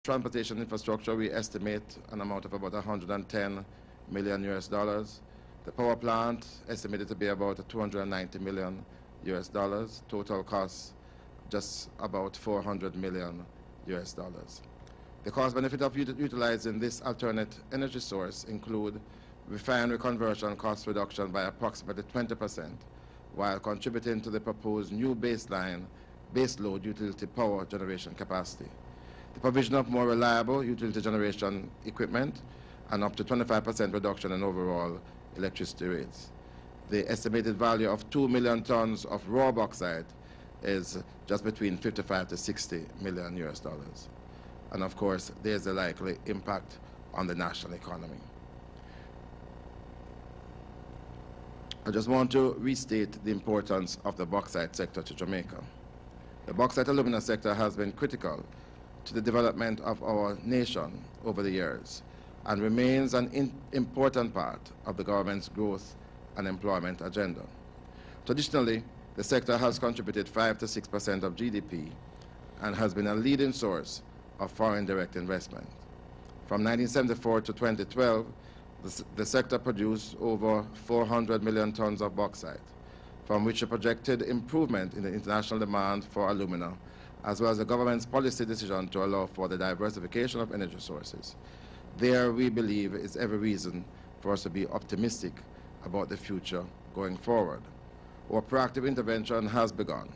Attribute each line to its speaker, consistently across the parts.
Speaker 1: transportation infrastructure, we estimate an amount of about 110 million US dollars. The power plant estimated to be about 290 million US dollars. Total cost just about 400 million US dollars. The cost benefit of utilizing this alternate energy source include refinery conversion cost reduction by approximately 20%, while contributing to the proposed new baseload utility power generation capacity. The provision of more reliable utility generation equipment and up to 25% reduction in overall electricity rates. The estimated value of 2 million tons of raw bauxite is just between 55 to 60 million US dollars. And of course, there's a likely impact on the national economy. I just want to restate the importance of the bauxite sector to Jamaica. The bauxite alumina sector has been critical to the development of our nation over the years and remains an important part of the government's growth and employment agenda. Traditionally, the sector has contributed 5 to 6% of GDP and has been a leading source of foreign direct investment. From 1974 to 2012, the sector produced over 400 million tons of bauxite, from which a projected improvement in the international demand for alumina, as well as the government's policy decision to allow for the diversification of energy sources. There, we believe, is every reason for us to be optimistic about the future going forward. Our proactive intervention has begun.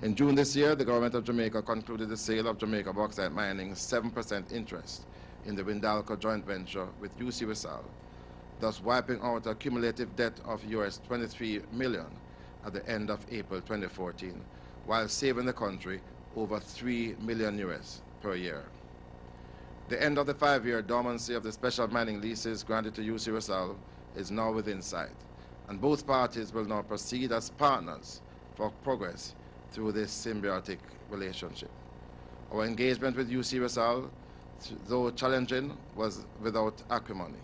Speaker 1: In June this year, the government of Jamaica concluded the sale of Jamaica Bauxite Mining's 7% interest in the Windalco joint venture with UC Rizal, thus wiping out a cumulative debt of US 23 million at the end of April 2014, while saving the country over 3 million US per year. The end of the 5-year dormancy of the special mining leases granted to UC Rizal is now within sight, and both parties will now proceed as partners for progress through this symbiotic relationship. Our engagement with UC Rizal, though challenging, was without acrimony.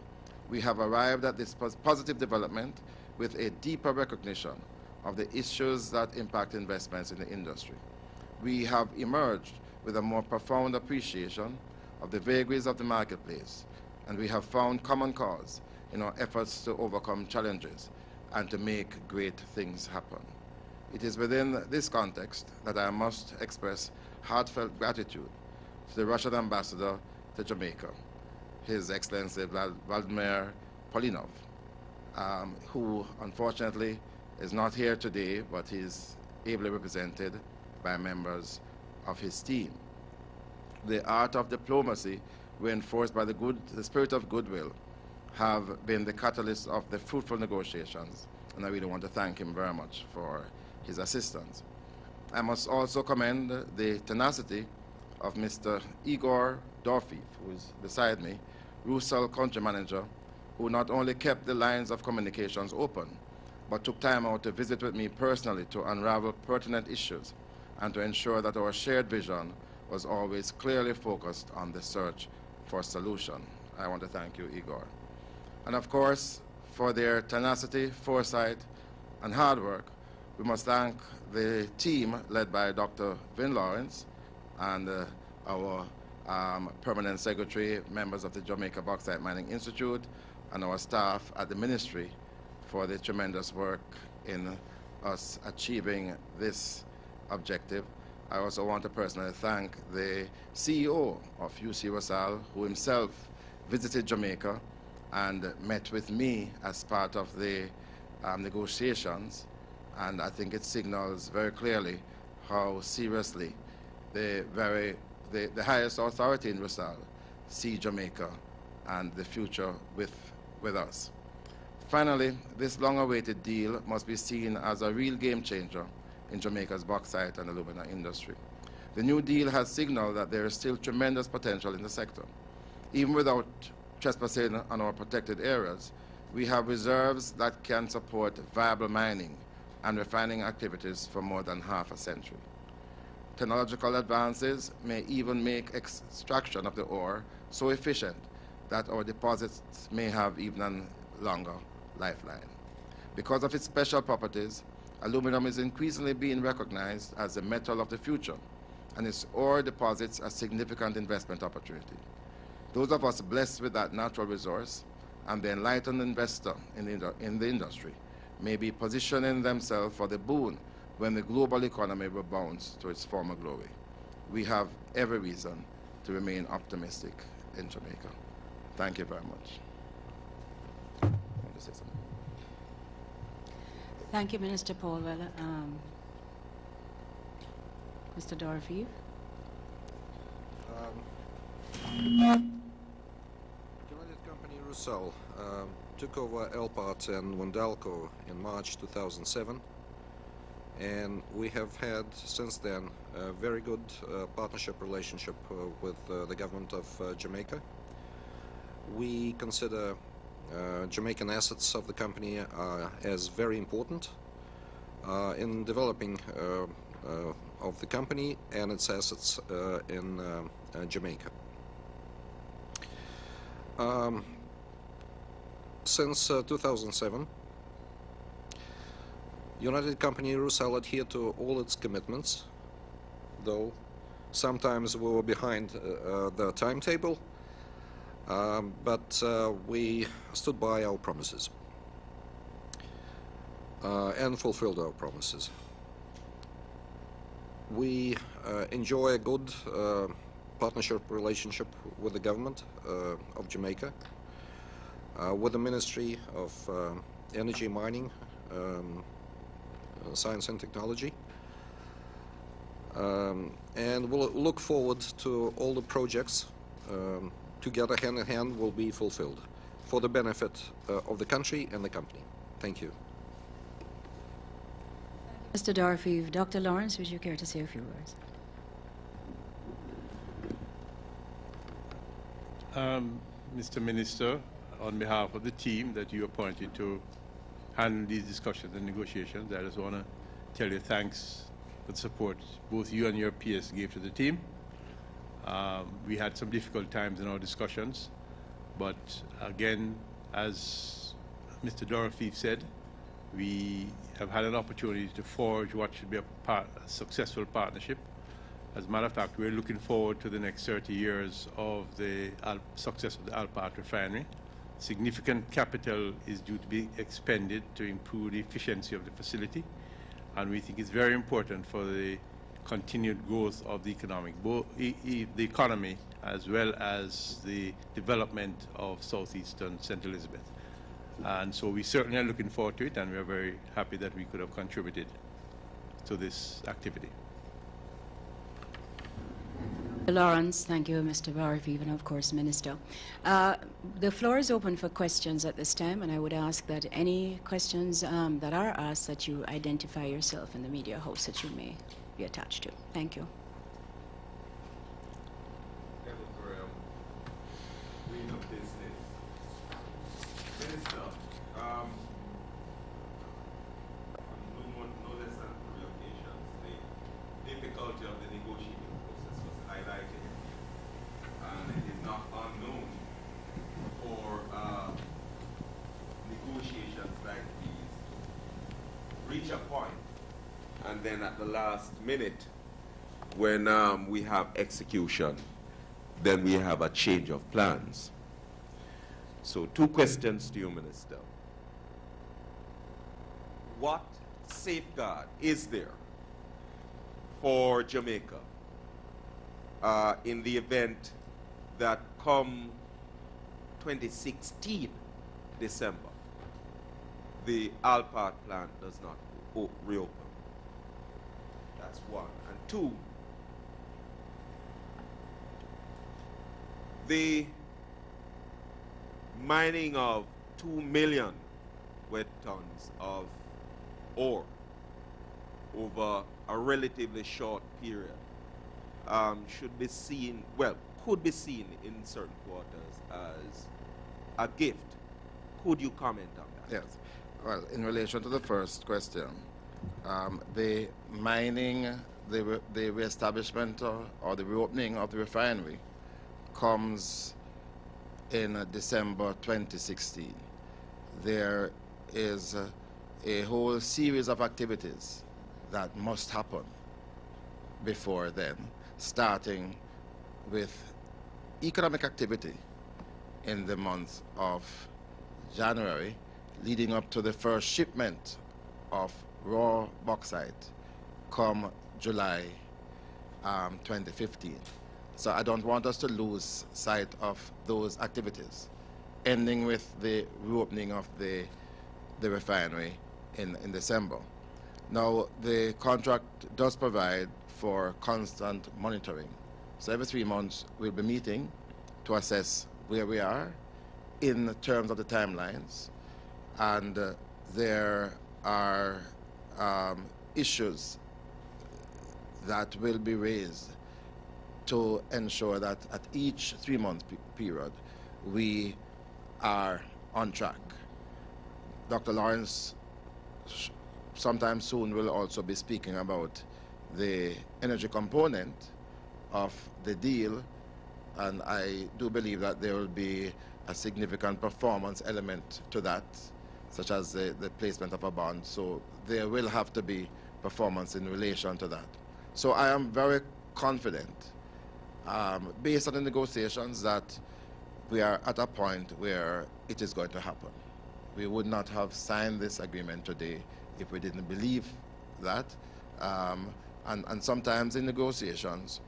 Speaker 1: We have arrived at this positive development with a deeper recognition of the issues that impact investments in the industry. We have emerged with a more profound appreciation of the vagaries of the marketplace, and we have found common cause in our efforts to overcome challenges and to make great things happen. It is within this context that I must express heartfelt gratitude to the Russian ambassador to Jamaica, His Excellency Vladimir Polinov, who unfortunately is not here today, but he's ably represented by members of his team. The art of diplomacy, reinforced by the spirit of goodwill, have been the catalyst of the fruitful negotiations, and I really want to thank him very much for his assistance. I must also commend the tenacity of Mr. Igor Dorfiev, who is beside me, Rusal country manager, who not only kept the lines of communications open, but took time out to visit with me personally to unravel pertinent issues and to ensure that our shared vision was always clearly focused on the search for a solution. I want to thank you, Igor. And of course, for their tenacity, foresight, and hard work, we must thank the team led by Dr. Vin Lawrence and our permanent secretary, members of the Jamaica Bauxite Mining Institute, and our staff at the ministry for the tremendous work in us achieving this objective. I also want to personally thank the CEO of UC Rizal, who himself visited Jamaica and met with me as part of the negotiations, and I think it signals very clearly how seriously the highest authority in Rizal see Jamaica and the future with us. Finally, this long-awaited deal must be seen as a real game changer in Jamaica's bauxite and alumina industry. The new deal has signaled that there is still tremendous potential in the sector. Even without trespassing on our protected areas, we have reserves that can support viable mining and refining activities for more than half a century. Technological advances may even make extraction of the ore so efficient that our deposits may have even a longer lifeline. Because of its special properties, aluminum is increasingly being recognized as the metal of the future, and its ore deposits a significant investment opportunity. Those of us blessed with that natural resource and the enlightened investor in the industry may be positioning themselves for the boon when the global economy rebounds to its former glory. We have every reason to remain optimistic in Jamaica. Thank you very much. I want to say something.
Speaker 2: Thank you, Minister Paulwell. Mr. Dorothy.
Speaker 3: United Company Rusal took over Elpart and Wandalco in March 2007, and we have had since then a very good partnership relationship with the government of Jamaica. We consider Jamaican assets of the company as very important in developing of the company and its assets in Jamaica. Since 2007, United Company Rusal adhered to all its commitments, though sometimes we were behind the timetable, but we stood by our promises and fulfilled our promises. We enjoy a good partnership relationship with the government of Jamaica, with the Ministry of Energy, Mining, Science and Technology, and we'll look forward to all the projects together, hand in hand, will be fulfilled for the benefit of the country and the company. Thank you.
Speaker 2: Mr. Dorothy, Dr. Lawrence, would you care to say a few words?
Speaker 4: Mr. Minister, on behalf of the team that you appointed to handle these discussions and negotiations, I just want to tell you thanks for the support both you and your PS gave to the team. We had some difficult times in our discussions, but again, as Mr. Dorothy said, we have had an opportunity to forge what should be a successful partnership. As a matter of fact, we're looking forward to the next 30 years of the success of the Alpart refinery. Significant capital is due to be expended to improve the efficiency of the facility, and we think it's very important for the continued growth of the the economy as well as the development of southeastern St. Elizabeth. And so we certainly are looking forward to it, and we are very happy that we could have contributed to this activity.
Speaker 2: Lawrence, thank you, Mr. Dorothy, and of course, Minister. The floor is open for questions at this time, and I would ask that any questions that are asked that you identify yourself in the media house that you may be attached to. Thank you.
Speaker 5: Minister, no less than 3 occasions, the difficulty of the negotiating process was highlighted, and it is not unknown for negotiations like these reach a point, and then at the last minute, when we have execution, then we have a change of plans. So 2 questions to you, Minister. What safeguard is there for Jamaica in the event that come 2016 December, the Alpart plant does not reopen? That's 1. And 2, the mining of 2 million wet tons of ore over a relatively short period should be seen, well, could be seen in certain quarters as a gift. Could you comment on that?
Speaker 1: Yes. Well, in relation to the first question, the mining, the reestablishment or the reopening of the refinery comes in December 2016. There is a whole series of activities that must happen before then. starting with economic activity in the month of January, leading up to the first shipment of raw bauxite come July 2015. So I don't want us to lose sight of those activities, ending with the reopening of the refinery in December. Now, the contract does provide for constant monitoring. So every 3 months, we'll be meeting to assess where we are in terms of the timelines. And there are issues that will be raised to ensure that at each 3-month period, we are on track. Dr. Lawrence sometime soon will also be speaking about the energy component of the deal, and I do believe that there will be a significant performance element to that, such as the placement of a bond. So there will have to be performance in relation to that. So I am very confident, based on the negotiations, that we are at a point where it is going to happen. We would not have signed this agreement today if we didn't believe that. And sometimes in negotiations,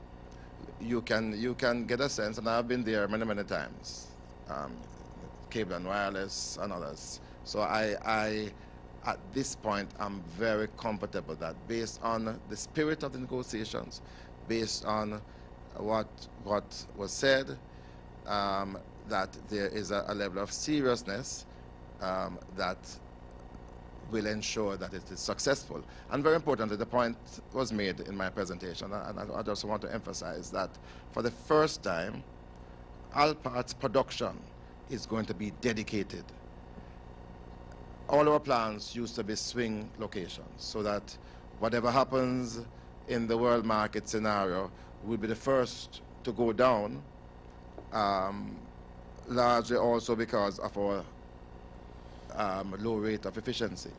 Speaker 1: you can get a sense, and I've been there many, many times, cable and wireless and others. So I at this point, I'm very comfortable that based on the spirit of the negotiations, based on what was said, that there is a level of seriousness that will ensure that it is successful. And very importantly, the point was made in my presentation, and I just want to emphasize that for the first time, Alpart's production is going to be dedicated. All our plants used to be swing locations, so that whatever happens in the world market scenario, we'll be the first to go down, largely also because of our low rate of efficiency.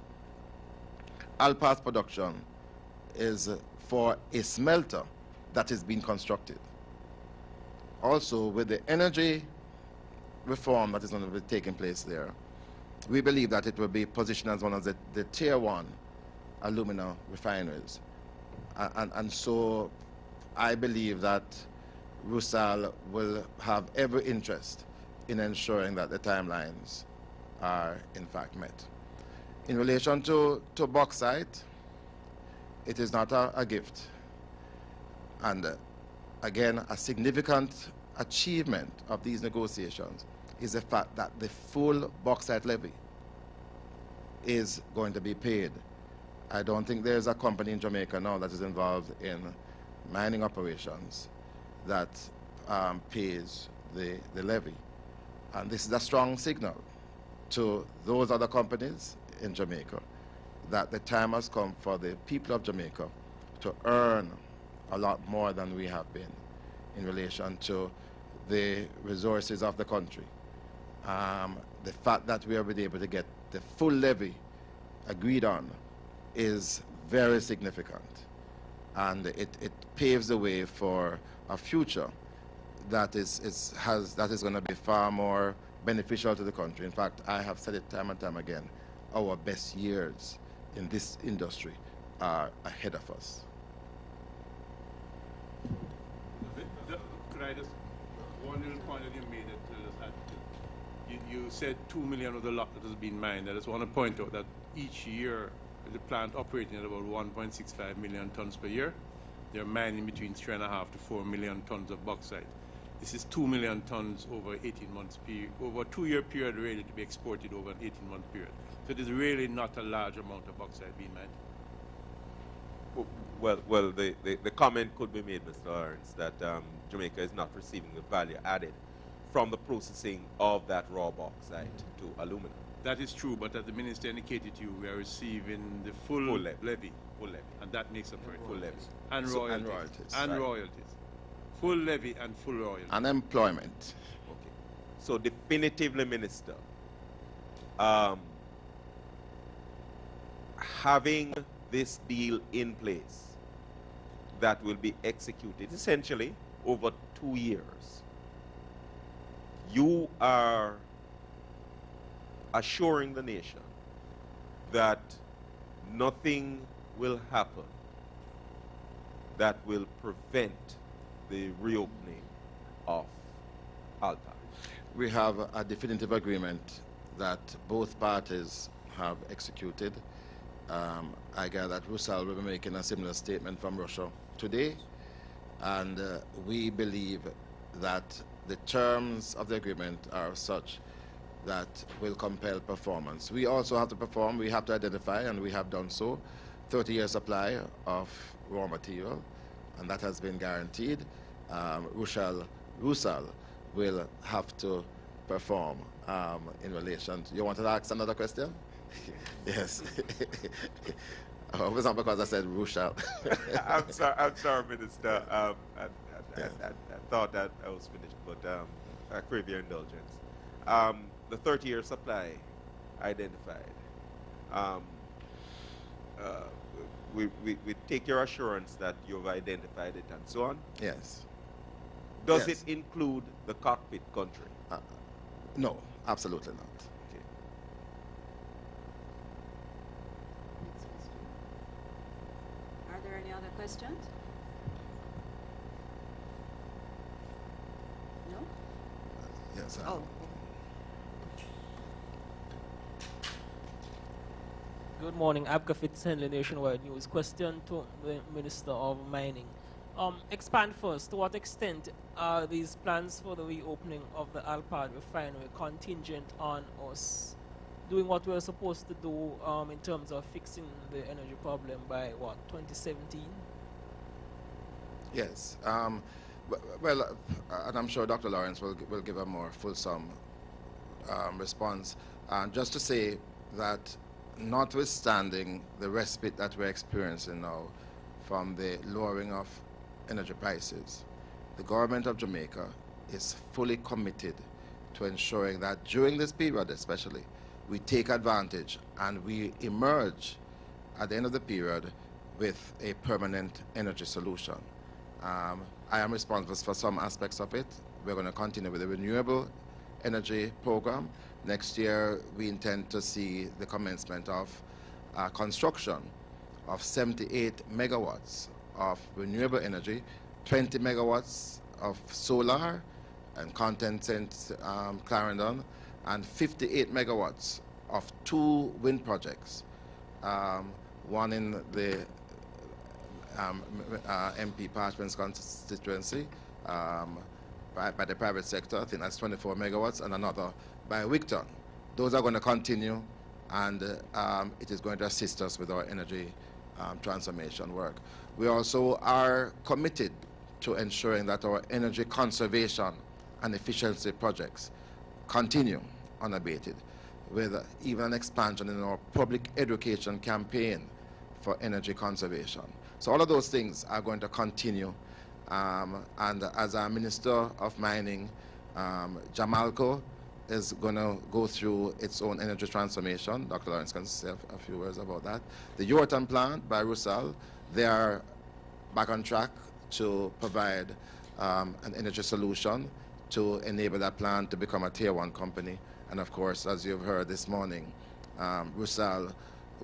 Speaker 1: Alpart's production is for a smelter that is being constructed. Also, with the energy reform that is going to be taking place there, we believe that it will be positioned as one of the tier 1 alumina refineries. And so I believe that Rusal will have every interest in ensuring that the timelines are in fact met. In relation to bauxite, it is not a gift. And again, a significant achievement of these negotiations is the fact that the full bauxite levy is going to be paid. I don't think there's a company in Jamaica now that is involved in mining operations that pays the levy. And this is a strong signal to those other companies in Jamaica that the time has come for the people of Jamaica to earn a lot more than we have been in relation to the resources of the country. The fact that we have been able to get the full levy agreed on is very significant, and it paves the way for a future that is going to be far more beneficial to the country. In fact, I have said it time and time again, our best years in this industry are ahead of us.
Speaker 4: Could I just, one little point that you made that you said 2 million of the lot that has been mined. I just want to point out that each year the plant operating at about 1.65 million tons per year. They're mining between 3.5 to 4 million tons of bauxite. This is 2 million tons over 18 months period, over a 2-year period, ready to be exported over an 18-month period. So it is really not a large amount of bauxite being mined.
Speaker 5: Well, the comment could be made, Mr. Lawrence, that Jamaica is not receiving the value added from the processing of that raw bauxite to aluminum.
Speaker 4: That is true, but as the minister indicated to you, we are receiving the full levy.
Speaker 5: Full levy.
Speaker 4: And that makes up for it.
Speaker 5: Full levy.
Speaker 4: And
Speaker 1: So,
Speaker 4: royalties.
Speaker 1: and royalties.
Speaker 4: And
Speaker 1: Right.
Speaker 4: royalties. Full levy and full royalties.
Speaker 1: And employment.
Speaker 5: Okay. So definitively, Minister, having this deal in place, that will be executed essentially over 2 years. You are assuring the nation that nothing will happen that will prevent the reopening of Alpine.
Speaker 1: We have a definitive agreement that both parties have executed. I gather that Rusal will be making a similar statement from Russia today, and we believe that the terms of the agreement are such that will compel performance. We also have to perform, we have to identify, and we have done so, 30-year supply of raw material, and that has been guaranteed. Rusal will have to perform in relation to, you wanted to ask another question? Yes. Oh, it was not because I said Rusal.
Speaker 5: I'm sorry, Minister. I thought that I was finished, but I crave your indulgence. The 30-year supply identified. We take your assurance that you've identified it and so on.
Speaker 1: Yes.
Speaker 5: Does
Speaker 1: Yes.
Speaker 5: it include the cockpit country?
Speaker 1: No, absolutely not.
Speaker 5: Okay.
Speaker 2: Are there any other questions? No?
Speaker 1: Yes.
Speaker 2: Oh.
Speaker 6: Good morning, Abka Fitzhenley, Nationwide News. Question to the Minister of Mining. Expand first, to what extent are these plans for the reopening of the Alpad refinery contingent on us doing what we're supposed to do in terms of fixing the energy problem by, what, 2017?
Speaker 1: Yes. Well, and I'm sure Dr. Lawrence will give a more fulsome response. Just to say that notwithstanding the respite that we're experiencing now from the lowering of energy prices, the government of Jamaica is fully committed to ensuring that during this period especially, we take advantage and we emerge at the end of the period with a permanent energy solution. I am responsible for some aspects of it. We're going to continue with the renewable energy program. Next year, we intend to see the commencement of construction of 78 megawatts of renewable energy, 20 megawatts of solar and content Clarendon, and 58 megawatts of 2 wind projects, one in the MP Parchment's constituency by the private sector. I think that's 24 megawatts, and another by Wigton. Those are going to continue, and it is going to assist us with our energy transformation work. We also are committed to ensuring that our energy conservation and efficiency projects continue unabated, with even an expansion in our public education campaign for energy conservation. So all of those things are going to continue, and as our Minister of Mining, Jamaica is going to go through its own energy transformation. Dr. Lawrence can say a few words about that. The Yorton plant by Rusal, they are back on track to provide an energy solution to enable that plant to become a Tier 1 company. And of course, as you've heard this morning, Rusal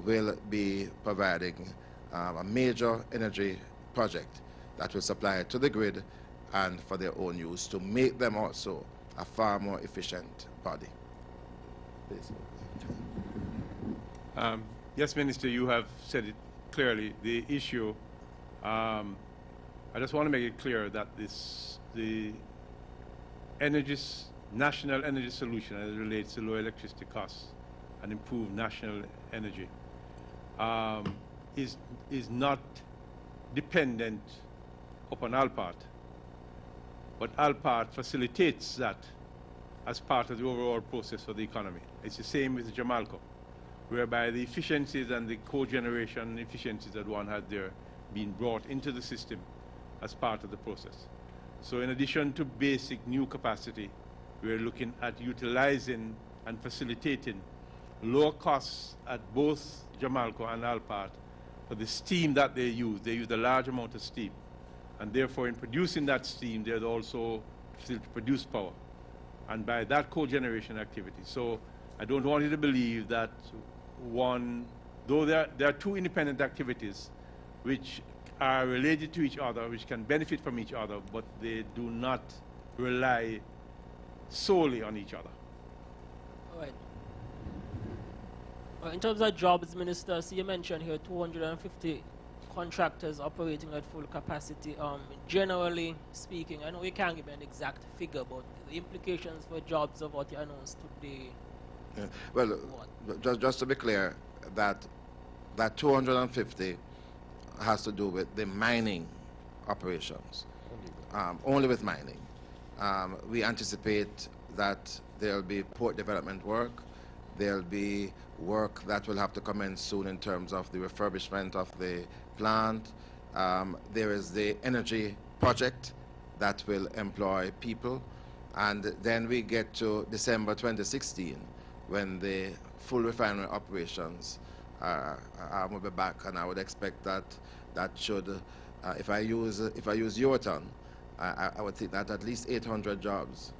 Speaker 1: will be providing a major energy project that will supply it to the grid and for their own use to make them also a far more efficient body. Please.
Speaker 4: Yes, Minister, you have said it clearly. The issue, I just want to make it clear that the national energy solution as it relates to low electricity costs and improved national energy is not dependent upon Alpart, but Alpart facilitates that as part of the overall process for the economy. It's the same with Jamaica, whereby the efficiencies and the cogeneration efficiencies that one had there being brought into the system as part of the process. So in addition to basic new capacity, we're looking at utilizing and facilitating lower costs at both Jamaica and Alpart for the steam that they use. They use a large amount of steam And therefore, in producing that steam, there's also still to produce power. And by that cogeneration activity. So I don't want you to believe that though there are two independent activities which are related to each other, which can benefit from each other, but they do not rely solely on each other.
Speaker 6: All right. In terms of jobs, Minister, so you mentioned here 250 contractors operating at full capacity. Generally speaking, I know we can't give an exact figure, but the implications for jobs of what you announced today.
Speaker 1: Yeah. Well, just to be clear, that 250 has to do with the mining operations, only with mining. We anticipate that there'll be port development work. There'll be work that will have to commence soon in terms of the refurbishment of the plant. There is the energy project that will employ people. And then we get to December 2016 when the full refinery operations will be back, and I would expect that should, if I use your ton, I would think that at least 800 jobs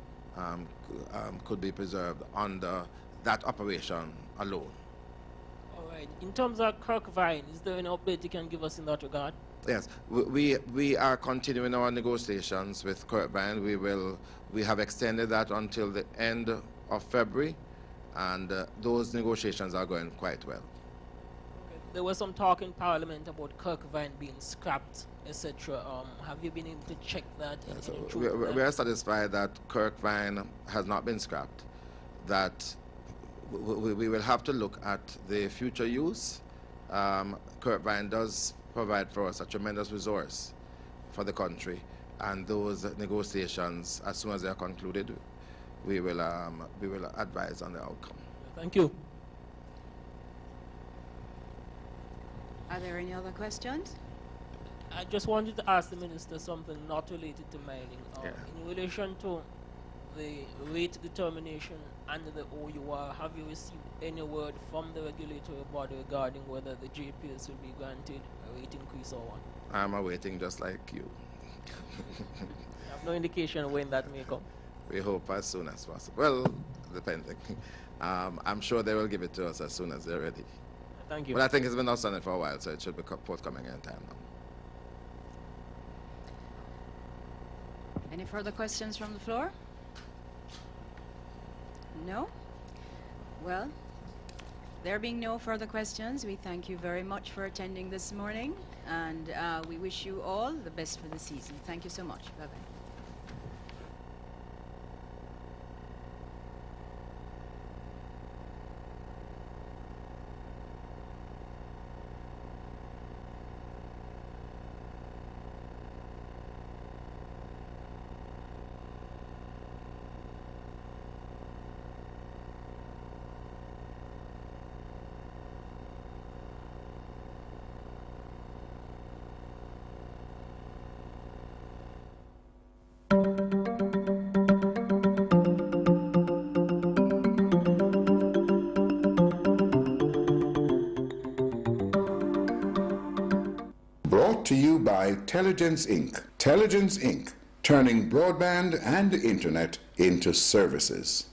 Speaker 1: could be preserved under that operation alone.
Speaker 6: All right. In terms of Kirkvine, is there an update you can give us in that regard?
Speaker 1: Yes, we are continuing our negotiations with Kirkvine. We have extended that until the end of February, and those negotiations are going quite well.
Speaker 6: Okay. There was some talk in Parliament about Kirkvine being scrapped, etc. Have you been able to check that?
Speaker 1: Yes, we are satisfied that Kirkvine has not been scrapped. That we will have to look at the future use. Kirkvine does provide for us a tremendous resource for the country, and those negotiations, as soon as they are concluded, we will advise on the outcome.
Speaker 6: Thank you.
Speaker 2: Are there any other questions?
Speaker 6: I just wanted to ask the Minister something not related to mining.
Speaker 1: Yeah.
Speaker 6: In relation to the rate determination under the OUR, have you received any word from the regulatory body regarding whether the JPS will be granted a rate increase or what?
Speaker 1: I'm awaiting just like you.
Speaker 6: You have no indication when that may come?
Speaker 1: We hope as soon as possible. Well, depending. I'm sure they will give it to us as soon as they're ready.
Speaker 6: Thank you.
Speaker 1: But I think it's been outstanding for a while, so it should be forthcoming in time now.
Speaker 2: Any further questions from the floor? No? Well, there being no further questions, we thank you very much for attending this morning, and we wish you all the best for the season. Thank you so much. Bye-bye.
Speaker 7: Brought to you by Telligence Inc. Telligence Inc., turning broadband and internet into services.